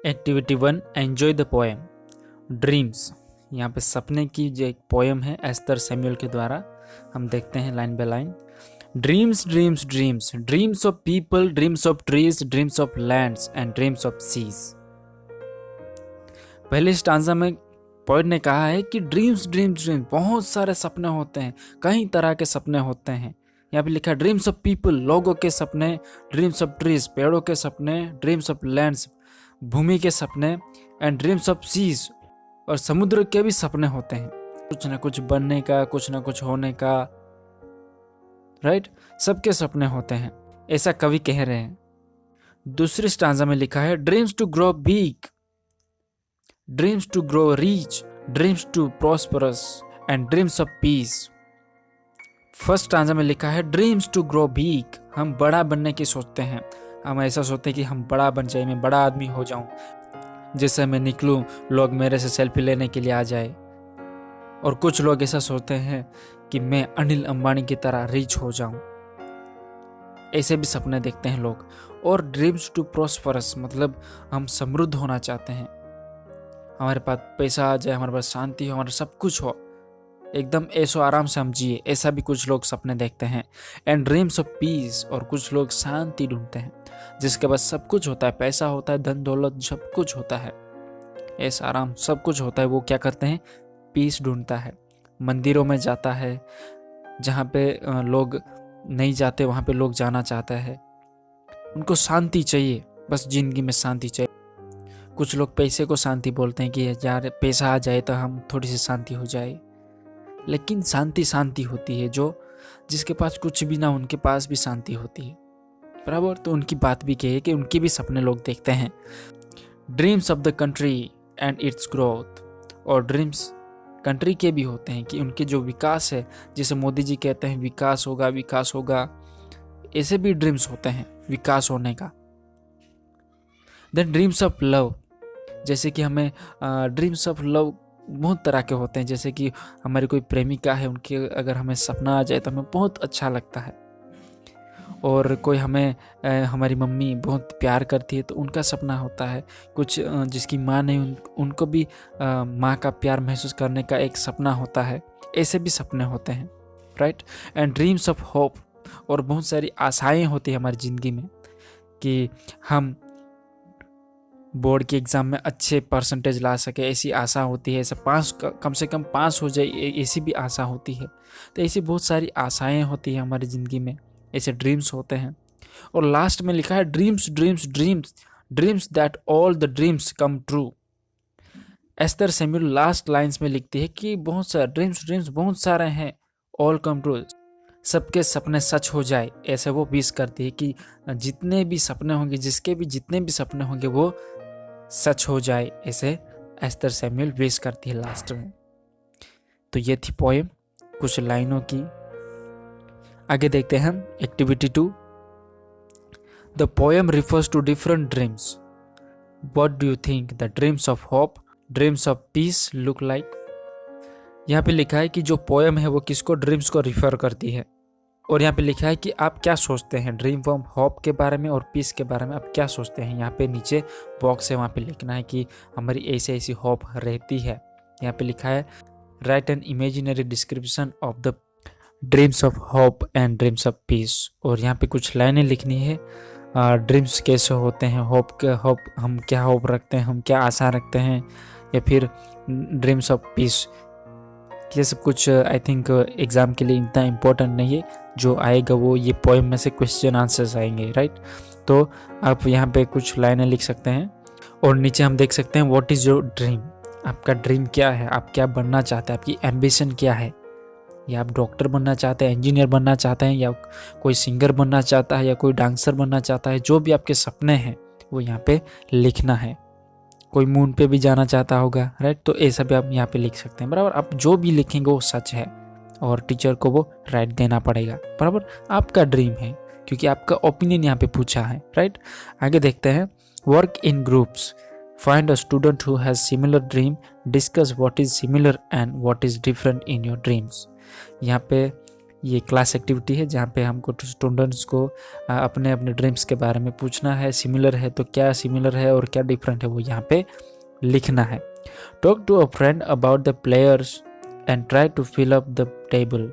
Activity 1 enjoy the poem dreams. यहाँ पे सपने की जो एक पोएम है एस्थर सैमुअल के द्वारा, हम देखते हैं line by line. Dreams dreams dreams, dreams of people, dreams of trees, dreams of lands and dreams of seas. पहले स्टांजा में पोएट ने कहा है कि ड्रीम्स ड्रीम्स ड्रीम्स, बहुत सारे सपने होते हैं, कई तरह के सपने होते हैं। यहाँ पे लिखा ड्रीम्स ऑफ पीपल, लोगों के सपने, ड्रीम्स ऑफ ट्रीज, पेड़ों के सपने, ड्रीम्स ऑफ लैंड्स, भूमि के सपने, एंड ड्रीम्स ऑफ सीज, और समुद्र के भी सपने होते हैं, कुछ ना कुछ बनने का, कुछ ना कुछ होने का, राइट। सबके सपने होते हैं, ऐसा कवि कह रहे हैं। दूसरी स्टांजा में लिखा है dreams to grow big, dreams to grow rich, dreams to prosperous and dreams of peace. First stanza में लिखा है ड्रीम्स टू ग्रो बिग, हम बड़ा बनने की सोचते हैं, हम ऐसा सोचते हैं कि हम बड़ा बन जाए, मैं बड़ा आदमी हो जाऊं, जैसे मैं निकलूं लोग मेरे से सेल्फी लेने के लिए आ जाए। और कुछ लोग ऐसा सोचते हैं कि मैं अनिल अंबानी की तरह रिच हो जाऊं, ऐसे भी सपने देखते हैं लोग। और ड्रीम्स टू प्रॉस्परस, मतलब हम समृद्ध होना चाहते हैं, हमारे पास पैसा आ जाए, हमारे पास शांति हो, हमारा सब कुछ हो, एकदम ऐसो आराम से हम जिए, ऐसा भी कुछ लोग सपने देखते हैं। एंड ड्रीम्स ऑफ पीस, और कुछ लोग शांति ढूंढते हैं, जिसके पास सब कुछ होता है, पैसा होता है, धन दौलत सब कुछ होता है, ऐसा आराम सब कुछ होता है, वो क्या करते हैं, पीस ढूंढता है, मंदिरों में जाता है, जहाँ पे लोग नहीं जाते वहाँ पे लोग जाना चाहता है, उनको शांति चाहिए, बस जिंदगी में शांति चाहिए। कुछ लोग पैसे को शांति बोलते हैं कि यार पैसा आ जाए तो हम थोड़ी सी शांति हो जाए, लेकिन शांति शांति होती है, जो जिसके पास कुछ भी ना उनके पास भी शांति होती है, बराबर। तो उनकी बात भी कही है कि उनके भी सपने लोग देखते हैं। Dreams of the country and it's growth, और ड्रीम्स कंट्री के भी होते हैं कि उनके जो विकास है, जैसे मोदी जी कहते हैं विकास होगा विकास होगा, ऐसे भी ड्रीम्स होते हैं विकास होने का। देन ड्रीम्स ऑफ लव, जैसे कि हमें ड्रीम्स ऑफ लव बहुत तरह के होते हैं, जैसे कि हमारी कोई प्रेमिका है, उनके अगर हमें सपना आ जाए तो हमें बहुत अच्छा लगता है। और कोई हमें हमारी मम्मी बहुत प्यार करती है तो उनका सपना होता है। कुछ जिसकी माँ नहीं, उनको भी माँ का प्यार महसूस करने का एक सपना होता है, ऐसे भी सपने होते हैं, right. And dreams of hope, और बहुत सारी आशाएं होती है हमारी ज़िंदगी में कि हम बोर्ड के एग्ज़ाम में अच्छे परसेंटेज ला सके, ऐसी आशा होती है, ऐसा पास कम से कम पास हो जाए, ऐसी भी आशा होती है। तो ऐसी बहुत सारी आशाएं होती है हमारी ज़िंदगी में, ऐसे ड्रीम्स होते हैं। और लास्ट में लिखा है dreams dreams dreams, dreams that all the dreams come true. Esther Samuel last lines में लिखती है कि बहुत सारे ड्रीम्स ड्रीम्स बहुत सारे हैं, ऑल कम ट्रू, सबके सपने सच हो जाए, ऐसे वो विश करती है कि जितने भी सपने होंगे, जिसके भी जितने भी सपने होंगे वो सच हो जाए, ऐसे एस्थर सैमुअल विश करती है लास्ट में। तो ये थी पोएम कुछ लाइनों की। आगे देखते हैं हम activity 2। The poem refers to different dreams, what do you think the dreams of hope, dreams of peace look like. यहाँ पे लिखा है कि जो पोएम है वो किसको, ड्रीम्स को रिफर करती है। और यहाँ पे लिखा है कि आप क्या सोचते हैं ड्रीम ऑफ होप के बारे में और पीस के बारे में, आप क्या सोचते हैं। यहाँ पे नीचे बॉक्स है, वहाँ पे लिखना है कि हमारी ऐसी ऐसी होप रहती है। यहाँ पे लिखा है right an imaginary description of the dreams of hope and dreams of piece. और यहाँ पे कुछ लाइनें लिखनी है, ड्रीम्स कैसे होते हैं, होप हम क्या होप रखते हैं, हम क्या आशा रखते हैं, या फिर ड्रीम्स ऑफ पीस। ये सब कुछ आई थिंक एग्ज़ाम के लिए इतना इम्पोर्टेंट नहीं है, जो आएगा वो ये पोएम में से क्वेश्चन आंसर्स आएंगे, राइट। तो आप यहाँ पे कुछ लाइनें लिख सकते हैं। और नीचे हम देख सकते हैं व्हाट इज़ योर ड्रीम, आपका ड्रीम क्या है, आप क्या बनना चाहते हैं, आपकी एम्बिशन क्या है, या आप डॉक्टर बनना चाहते हैं, इंजीनियर बनना चाहते हैं, या कोई सिंगर बनना चाहता है, या कोई डांसर बनना चाहता है, जो भी आपके सपने हैं वो यहाँ पे लिखना है। कोई मून पे भी जाना चाहता होगा, राइट, तो ऐसा भी आप यहाँ पे लिख सकते हैं, बराबर। आप जो भी लिखेंगे वो सच है और टीचर को वो राइट देना पड़ेगा, बराबर। आपका ड्रीम है क्योंकि आपका ओपिनियन यहाँ पे पूछा है, राइट। आगे देखते हैं work in groups, find a student who has similar dream, discuss what is similar and what is different in your dreams. यहाँ पे ये क्लास एक्टिविटी है जहाँ पे हमको स्टूडेंट्स को अपने अपने ड्रीम्स के बारे में पूछना है। सिमिलर है तो क्या सिमिलर है और क्या डिफरेंट है वो यहाँ पे लिखना है। Talk to a friend about the players and try to fill up the table.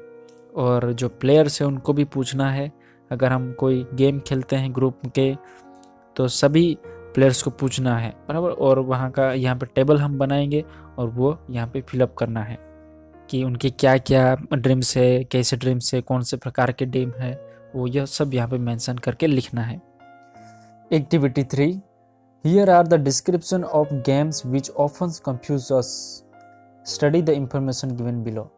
और जो प्लेयर्स है उनको भी पूछना है। अगर हम कोई गेम खेलते हैं ग्रुप के तो सभी प्लेयर्स को पूछना है, बराबर। और वहाँ का यहाँ पे टेबल हम बनाएंगे और वो यहाँ पे फिलअप करना है कि उनके क्या क्या ड्रीम्स है, कैसे ड्रीम्स है, कौन से प्रकार के ड्रीम है, वो यह सब यहाँ पे मेंशन करके लिखना है। Activity 3, here are the description of games which often confuse us, study the information given below.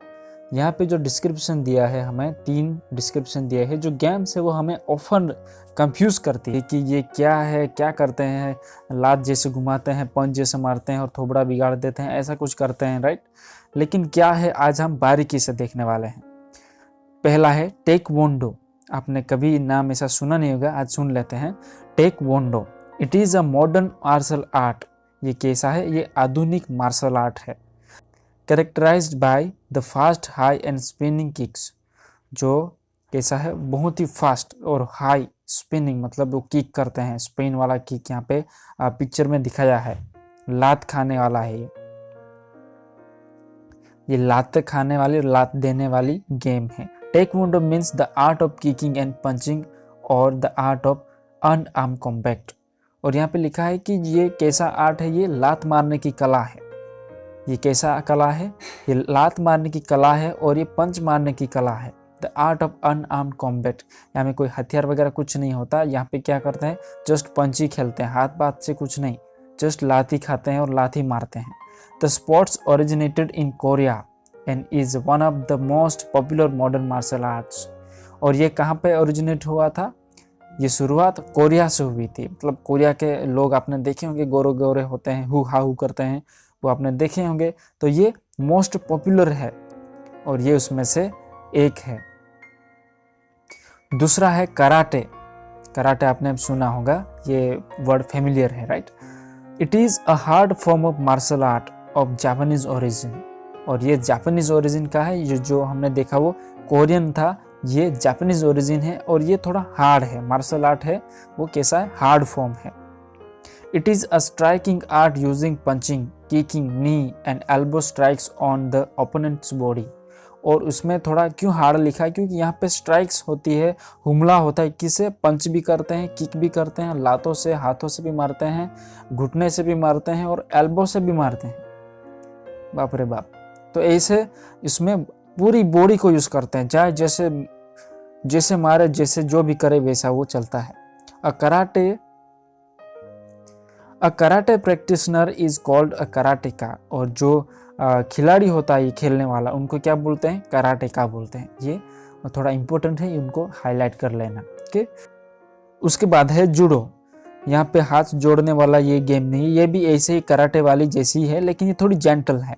यहाँ पे जो डिस्क्रिप्शन दिया है, हमें 3 डिस्क्रिप्शन दिया है। जो गेम्स है वो हमें ऑफन कंफ्यूज करती है कि ये क्या है, क्या करते हैं, लात जैसे घुमाते हैं, पंच जैसे मारते हैं और थोबड़ा बिगाड़ देते हैं, ऐसा कुछ करते हैं, राइट। लेकिन क्या है आज हम बारीकी से देखने वाले हैं। पहला है टेक्वोंडो। आपने कभी नाम ऐसा सुना नहीं होगा, आज सुन लेते हैं। Taekwondo, it is a modern martial art. ये कैसा है? ये आधुनिक मार्शल आर्ट है। Characterised by the fast high and spinning kicks. जो कैसा है? बहुत ही फास्ट और हाई स्पिनिंग, मतलब वो किक करते हैं, स्पिन वाला किक यहाँ पे पिक्चर में दिखाया है। लात खाने वाला है ये लात खाने वाली, लात देने वाली गेम है। Taekwondo means the art of kicking and punching और the art of unarm combat. और यहाँ पे लिखा है कि ये कैसा आर्ट है? ये लात मारने की कला है। ये कैसा कला है? ये लात मारने की कला है और ये पंच मारने की कला है। The art of unarmoured combat, यहाँ में कोई हथियार वगैरह कुछ नहीं होता। यहाँ पे क्या करते हैं? जस्ट पंच ही खेलते हैं, हाथ बात से कुछ नहीं, जस्ट लाठी खाते हैं और लाठी मारते हैं। The sports originated in Korea and is one of the most popular modern martial arts. और ये कहाँ पे ओरिजिनेट हुआ था? ये शुरुआत कोरिया से हुई थी। मतलब कोरिया के लोग आपने देखे होंगे, गोरे गोरे होते हैं, हु हा हु करते हैं, वो आपने देखे होंगे। तो ये मोस्ट पॉपुलर है और ये उसमें से एक है। दूसरा है कराटे। कराटे आपने सुना होगा, ये वर्ड फेमिलियर है, right. It is a hard form of martial art of Japanese origin. और ये जापानीज ओरिजिन का है। ये जो हमने देखा वो कोरियन था, ये जापानीज ओरिजिन है और ये थोड़ा हार्ड है। मार्शल आर्ट है वो कैसा है? हार्ड फॉर्म है। It is a striking art using punching, kicking, knee and elbow strikes on the opponents body. और उसमें थोड़ा क्यों हार्ड लिखा है? क्योंकि यहाँ पे स्ट्राइक्स होती है, हमला होता है। किसे? पंच भी करते हैं, किक भी करते हैं, लातों से, हाथों से भी मारते हैं, घुटने से भी मारते हैं और एल्बो से भी मारते हैं। बाप रे बाप। तो ऐसे इसमें पूरी बॉडी को यूज करते हैं, चाहे जैसे जैसे मारे, जैसे जो भी करे वैसा वो चलता है। A karate practitioner is called a karateka. और जो खिलाड़ी होता है ये खेलने वाला, उनको क्या बोलते हैं? कराटेका बोलते हैं। ये थोड़ा इंपॉर्टेंट है, उनको हाईलाइट कर लेना। ओके, उसके बाद है जूडो। यहाँ पे हाथ जोड़ने वाला ये गेम नहीं, ये भी ऐसे ही कराटे वाली जैसी है, लेकिन ये थोड़ी जेंटल है।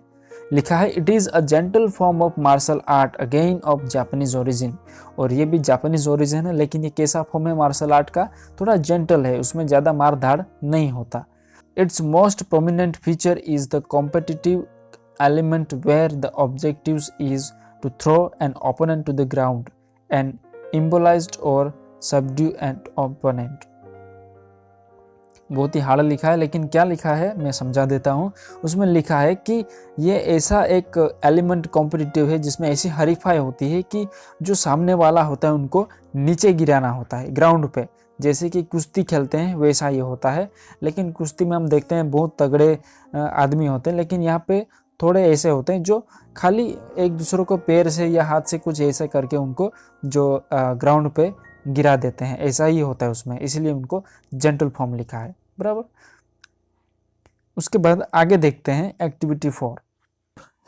लिखा है it is a gentle form of martial art again of Japanese origin. और ये भी जापानीज ओरिजिन है, लेकिन ये कैसा फॉर्म है मार्शल आर्ट का? थोड़ा जेंटल है, उसमें ज्यादा मार धाड़ नहीं होता। Its most prominent feature is the competitive element where the objectives is to throw an opponent to the ground and immobilised और सबड्यू एन ओपोनेंट। बहुत ही हार्ड लिखा है, लेकिन क्या लिखा है मैं समझा देता हूँ। उसमें लिखा है कि ये ऐसा एक एलिमेंट कॉम्पिटिटिव है जिसमें ऐसी हरीफाई होती है कि जो सामने वाला होता है उनको नीचे गिराना होता है ग्राउंड पे। जैसे कि कुश्ती खेलते हैं वैसा ये होता है, लेकिन कुश्ती में हम देखते हैं बहुत तगड़े आदमी होते हैं, लेकिन यहाँ पे थोड़े ऐसे होते हैं जो खाली एक दूसरे को पैर से या हाथ से कुछ ऐसे करके उनको जो ग्राउंड पे गिरा देते हैं, ऐसा ही होता है उसमें, इसलिए उनको जेंटल फॉर्म लिखा है, बराबर। उसके बाद आगे देखते हैं एक्टिविटी 4।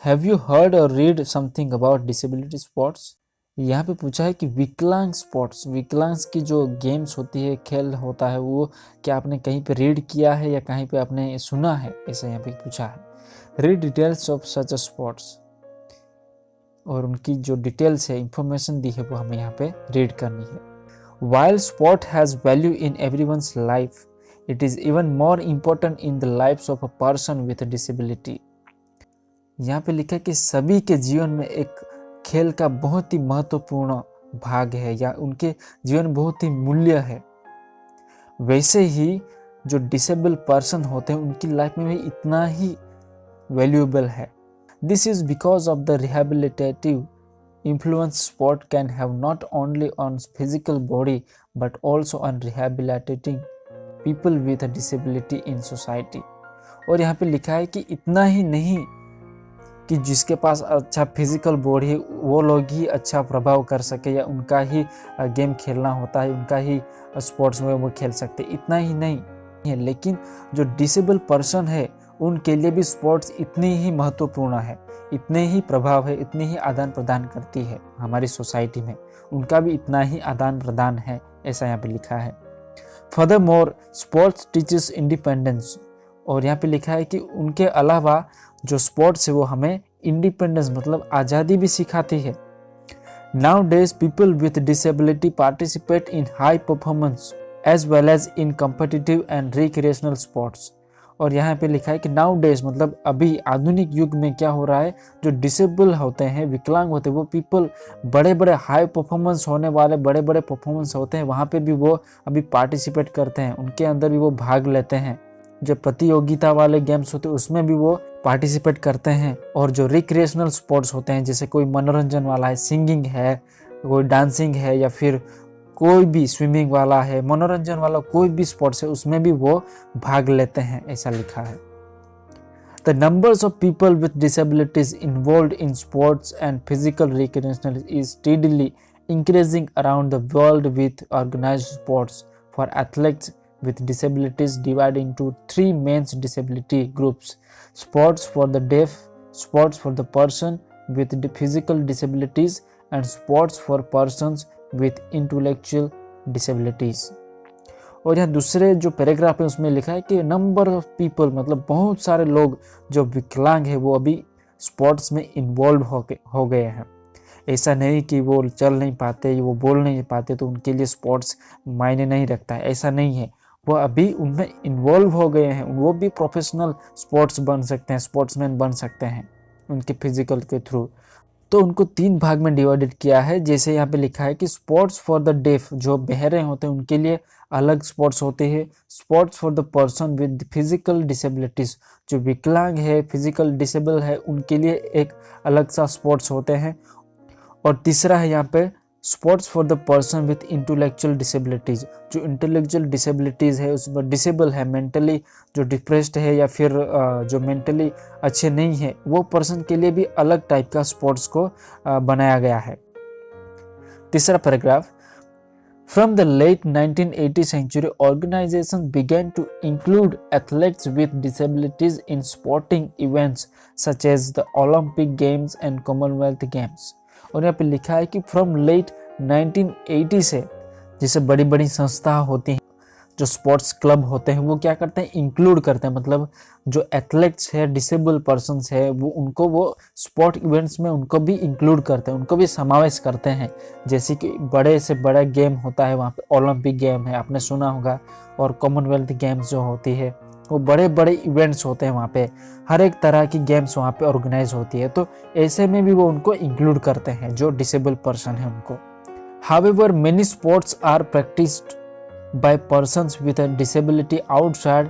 हैव यू हर्ड और read something about disability sports. यहाँ पे पूछा है कि विकलांग स्पोर्ट्स, विकलांग की जो गेम्स होती है, खेल होता है, वो क्या आपने कहीं पे रीड किया है या कहीं पे आपने सुना है? ऐसा यहाँ पे पूछा है। Read details of such sports. और उनकी जो डिटेल्स है, इंफॉर्मेशन दी है, वो हमें यहाँ पे रीड करनी है। While sport has value in everyone's life, it is even more important in the lives of a person with a disability. यहाँ पे लिखा है कि सभी के जीवन में एक खेल का बहुत ही महत्वपूर्ण भाग है या उनके जीवन बहुत ही मूल्य है, वैसे ही जो डिसेबल पर्सन होते हैं उनकी लाइफ में भी इतना ही वैल्यूएबल है। This is because of the rehabilitative influence sport can have not only on physical body but also on rehabilitating people with a disability in society। और यहाँ पे लिखा है कि इतना ही नहीं कि जिसके पास अच्छा फिजिकल बॉडी है वो लोग ही अच्छा प्रभाव कर सके या उनका ही गेम खेलना होता है, उनका ही स्पोर्ट्स में वो खेल सकते, इतना ही नहीं है, लेकिन जो डिसेबल पर्सन है उनके लिए भी स्पोर्ट्स इतनी ही महत्वपूर्ण है, इतने ही प्रभाव है, इतनी ही आदान प्रदान करती है हमारी सोसाइटी में, उनका भी इतना ही आदान प्रदान है, ऐसा यहाँ पे लिखा है। फर्दरमोर स्पोर्ट्स टीचेस इंडिपेंडेंस, और यहाँ पे लिखा है कि उनके अलावा जो स्पोर्ट्स है वो हमें इंडिपेंडेंस मतलब आज़ादी भी सिखाती है। Nowadays people with disability participate in high performance as well as in competitive and recreational sports. और यहाँ पे लिखा है कि नाउ डेज मतलब अभी आधुनिक युग में क्या हो रहा है, जो डिसेबल होते हैं, विकलांग होते हैं, वो पीपल बड़े बड़े हाई परफॉर्मेंस होने वाले बड़े बड़े परफॉर्मेंस होते हैं, वहाँ पे भी वो अभी पार्टिसिपेट करते हैं, उनके अंदर भी वो भाग लेते हैं। जो प्रतियोगिता वाले गेम्स होते हैं उसमें भी वो पार्टिसिपेट करते हैं। और जो रिक्रिएशनल स्पोर्ट्स होते हैं, जैसे कोई मनोरंजन वाला है, सिंगिंग है, कोई डांसिंग है, या फिर कोई भी स्विमिंग वाला है, मनोरंजन वाला कोई भी स्पोर्ट्स है, उसमें भी वो भाग लेते हैं, ऐसा लिखा है। The numbers of people with disabilities involved in sports and physical recreational is steadily increasing around the world with organised sports for athletes with disabilities divided into three main disability groups: sports for the deaf, sports for the person with physical disabilities, and sports for persons with intellectual disabilities। और यहाँ दूसरे जो paragraph है उसमें लिखा है कि number of people मतलब बहुत सारे लोग जो विकलांग है वो अभी स्पोर्ट्स में इन्वॉल्व हो गए हैं। ऐसा नहीं कि वो चल नहीं पाते, वो बोल नहीं पाते तो उनके लिए स्पोर्ट्स मायने नहीं रखता है, ऐसा नहीं है, वो अभी उनमें इन्वॉल्व हो गए हैं, वो भी प्रोफेशनल स्पोर्ट्स बन सकते हैं, स्पोर्ट्समैन बन सकते हैं उनके फिजिकल के थ्रू। तो उनको 3 भाग में डिवाइडेड किया है। जैसे यहाँ पे लिखा है कि स्पोर्ट्स फॉर द डेफ, जो बहरे होते हैं उनके लिए अलग स्पोर्ट्स होते हैं। Sports for the person with physical disabilities, जो विकलांग है, फिजिकल डिसेबल है, उनके लिए एक अलग सा स्पोर्ट्स होते हैं। और तीसरा है यहाँ पे sports for the person with intellectual disabilities, जो इंटेलेक्चुअल डिसेबिलिटीज है, उसमें डिसेबल है, मेंटली जो डिप्रेस्ड है या फिर जो मेंटली अच्छे नहीं है, वो पर्सन के लिए भी अलग टाइप का स्पोर्ट्स को बनाया गया है। तीसरा paragraph, from the late 1980 century organisation began to include athletes with disabilities in sporting events such as the Olympic games and Commonwealth games. और यहाँ पे लिखा है कि फ्रॉम लेट 1980 से जैसे बड़ी बड़ी संस्था होती हैं, जो स्पोर्ट्स क्लब होते हैं, वो क्या करते हैं, इंक्लूड करते हैं, मतलब जो एथलेट्स है, डिसेबल पर्सन्स है, वो उनको वो स्पोर्ट इवेंट्स में उनको भी इंक्लूड करते हैं, उनको भी समावेश करते हैं। जैसे कि बड़े से बड़ा गेम होता है, वहाँ पे ओलंपिक गेम है, आपने सुना होगा, और कॉमनवेल्थ गेम्स जो होती है, वो बड़े बड़े इवेंट्स होते हैं, वहाँ पे हर एक तरह की गेम्स वहाँ पे ऑर्गेनाइज होती है, तो ऐसे में भी वो उनको इंक्लूड करते हैं जो डिसेबल पर्सन है उनको। However many sports are practised by persons with a disability outside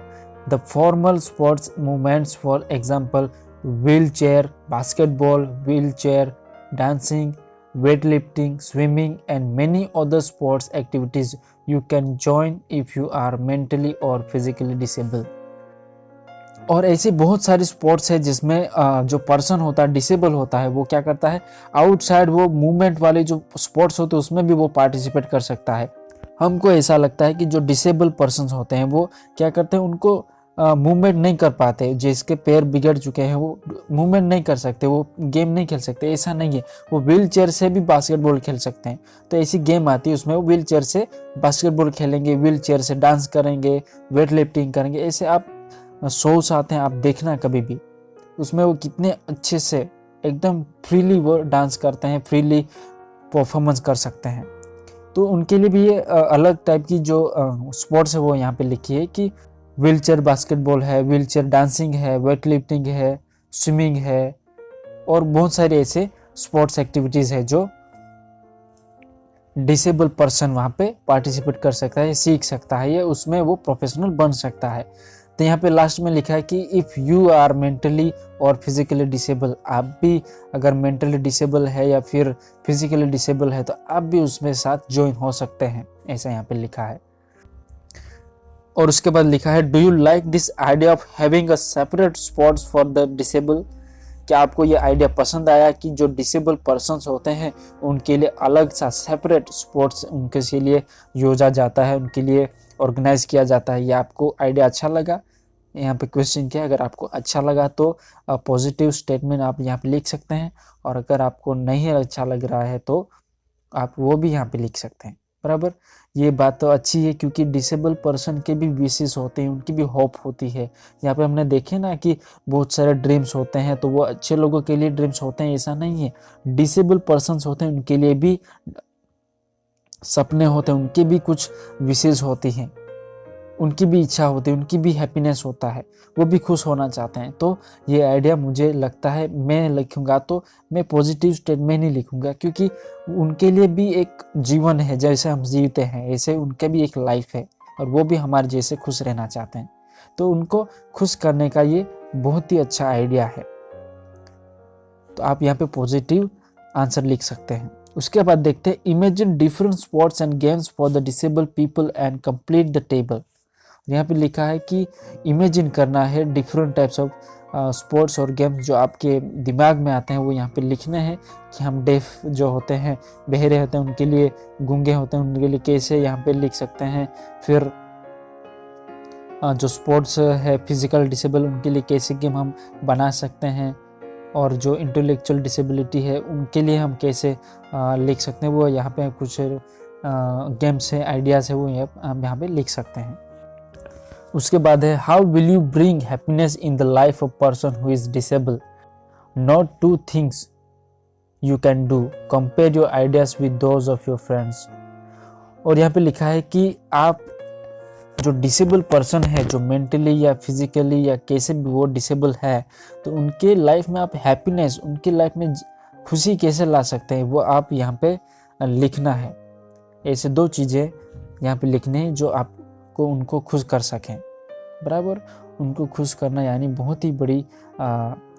the formal sports movements, for example wheelchair basketball, wheelchair dancing, weightlifting, swimming and many other sports activities you can join if you are mentally or physically disabled। और ऐसे बहुत सारी sports है जिसमें जो person होता है, disable होता है, वो क्या करता है, आउटसाइड वो मूवमेंट वाले जो स्पोर्ट्स होते हैं उसमें भी वो पार्टिसिपेट कर सकता है। हमको ऐसा लगता है कि जो डिसेबल पर्सन होते हैं वो क्या करते हैं, उनको मूवमेंट नहीं कर पाते, जिसके पैर बिगड़ चुके हैं वो मूवमेंट नहीं कर सकते, वो गेम नहीं खेल सकते, ऐसा नहीं है, वो व्हील चेयर से भी बास्केटबॉल खेल सकते हैं। तो ऐसी गेम आती है उसमें वो व्हील चेयर से बास्केटबॉल खेलेंगे, व्हील चेयर से डांस करेंगे, वेट लिफ्टिंग करेंगे, ऐसे आप शोज आते हैं, आप देखना कभी भी, उसमें वो कितने अच्छे से एकदम फ्रीली वो डांस करते हैं, फ्रीली परफॉर्मेंस कर सकते हैं। तो उनके लिए भी ये अलग टाइप की जो स्पोर्ट्स है वो यहाँ पे लिखी है कि व्हीलचेयर बास्केटबॉल है, व्हीलचेयर डांसिंग है, वेट लिफ्टिंग है, स्विमिंग है, और बहुत सारे ऐसे स्पोर्ट्स एक्टिविटीज़ है जो डिसेबल पर्सन वहाँ पे पार्टिसिपेट कर सकता है, सीख सकता है, या उसमें वो प्रोफेशनल बन सकता है। तो यहाँ पे लास्ट में लिखा है कि इफ़ यू आर मेंटली और फिजिकली डिसेबल, आप भी अगर मेंटली डिसेबल है या फिर फिजिकली डिसेबल है तो आप भी उसमें साथ ज्वाइन हो सकते हैं, ऐसा यहाँ पे लिखा है। और उसके बाद लिखा है, do you like this idea of having a separate sports for the disable. क्या आपको ये आइडिया पसंद आया कि जो डिसेबल पर्सन्स होते हैं उनके लिए अलग सा सेपरेट स्पोर्ट्स उनके लिए योजा जाता है, उनके लिए ऑर्गेनाइज किया जाता है। ये आपको आइडिया अच्छा लगा? यहाँ पे क्वेश्चन क्या है, अगर आपको अच्छा लगा तो पॉजिटिव स्टेटमेंट आप यहाँ पे लिख सकते हैं, और अगर आपको नहीं अच्छा लग रहा है तो आप वो भी यहाँ पे लिख सकते हैं। बराबर, ये बात तो अच्छी है क्योंकि डिसेबल पर्सन के भी विशेष होते हैं, उनकी भी होप होती है। यहाँ पे हमने देखे ना कि बहुत सारे ड्रीम्स होते हैं, तो वो अच्छे लोगों के लिए ड्रीम्स होते हैं ऐसा नहीं है। डिसेबल पर्सन्स होते हैं उनके लिए भी सपने होते हैं, उनके भी कुछ विशेष होती हैं, उनकी भी इच्छा होती है, उनकी भी हैप्पीनेस होता है, वो भी खुश होना चाहते हैं। तो ये आइडिया मुझे लगता है मैं लिखूंगा तो मैं पॉजिटिव स्टेटमेंट ही लिखूंगा, क्योंकि उनके लिए भी एक जीवन है, जैसे हम जीते हैं ऐसे उनके भी एक लाइफ है, और वो भी हमारे जैसे खुश रहना चाहते हैं। तो उनको खुश करने का ये बहुत ही अच्छा आइडिया है। तो आप यहाँ पे पॉजिटिव आंसर लिख सकते हैं। उसके बाद देखते हैं, imagine different sports and games for the disable people and complete the table. यहाँ पे लिखा है कि इमेजिन करना है डिफरेंट टाइप्स ऑफ स्पोर्ट्स और गेम्स जो आपके दिमाग में आते हैं, वो यहाँ पे लिखने हैं कि हम डेफ जो होते हैं, बहरे होते हैं, उनके लिए, गूंगे होते हैं उनके लिए कैसे यहाँ पे लिख सकते हैं। फिर जो स्पोर्ट्स है फिजिकल डिसेबल, उनके लिए कैसे गेम हम बना सकते हैं, और जो इंटेलेक्चुअल डिसेबिलिटी है उनके लिए हम कैसे लिख सकते हैं, वो यहाँ पे कुछ गेम्स है, आइडियाज़ है, वो हम यहाँ पे लिख सकते हैं। उसके बाद है, how will you bring happiness in the life of person who is disable, not two things you can do, compare your ideas with those of your friends. और यहाँ पे लिखा है कि आप जो डिसेबल पर्सन है, जो मेंटली या फिजिकली या कैसे भी वो डिसेबल है, तो उनके लाइफ में आप हैप्पीनेस, उनके लाइफ में खुशी कैसे ला सकते हैं, वो आप यहाँ पे लिखना है। ऐसे दो चीज़ें यहाँ पे लिखने हैं जो आपको उनको खुश कर सकें। बराबर, उनको खुश करना यानी बहुत ही बड़ी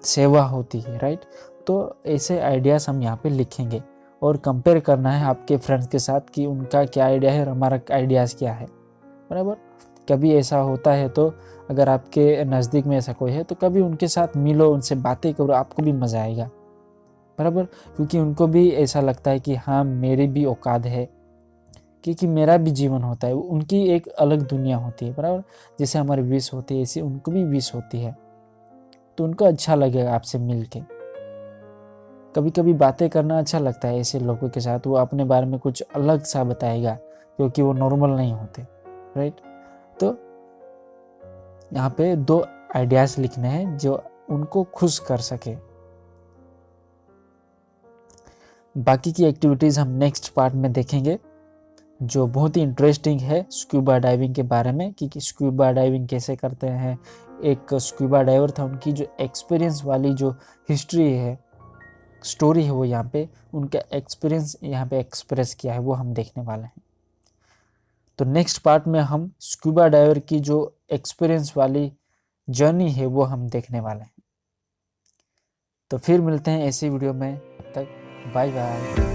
सेवा होती है, राइट। तो ऐसे आइडियाज़ हम यहाँ पे लिखेंगे, और कंपेयर करना है आपके फ्रेंड्स के साथ कि उनका क्या आइडिया है और हमारा आइडियाज़ क्या है। बराबर, कभी ऐसा होता है तो अगर आपके नज़दीक में ऐसा कोई है तो कभी उनके साथ मिलो, उनसे बातें करो, आपको भी मज़ा आएगा। बराबर, क्योंकि उनको भी ऐसा लगता है कि हाँ मेरी भी औकात है, क्योंकि मेरा भी जीवन होता है, उनकी एक अलग दुनिया होती है। बराबर, जैसे हमारी विश होती है ऐसे उनको भी विश होती है, तो उनको अच्छा लगेगा आपसे मिल के। कभी कभी बातें करना अच्छा लगता है ऐसे लोगों के साथ, वो अपने बारे में कुछ अलग सा बताएगा क्योंकि वो नॉर्मल नहीं होते, राइट। तो यहाँ पे दो आइडियाज लिखने हैं जो उनको खुश कर सके। बाकी की एक्टिविटीज हम नेक्स्ट पार्ट में देखेंगे, जो बहुत ही इंटरेस्टिंग है स्कूबा डाइविंग के बारे में, कि स्कूबा डाइविंग कैसे करते हैं। एक स्कूबा डाइवर था, उनकी जो एक्सपीरियंस वाली जो हिस्ट्री है, स्टोरी है, वो यहाँ पे उनका एक्सपीरियंस यहाँ पे एक्सप्रेस किया है, वो हम देखने वाले हैं। तो नेक्स्ट पार्ट में हम स्कूबा डाइवर की जो एक्सपीरियंस वाली जर्नी है वो हम देखने वाले हैं। तो फिर मिलते हैं ऐसी वीडियो में, तब तक बाय बाय।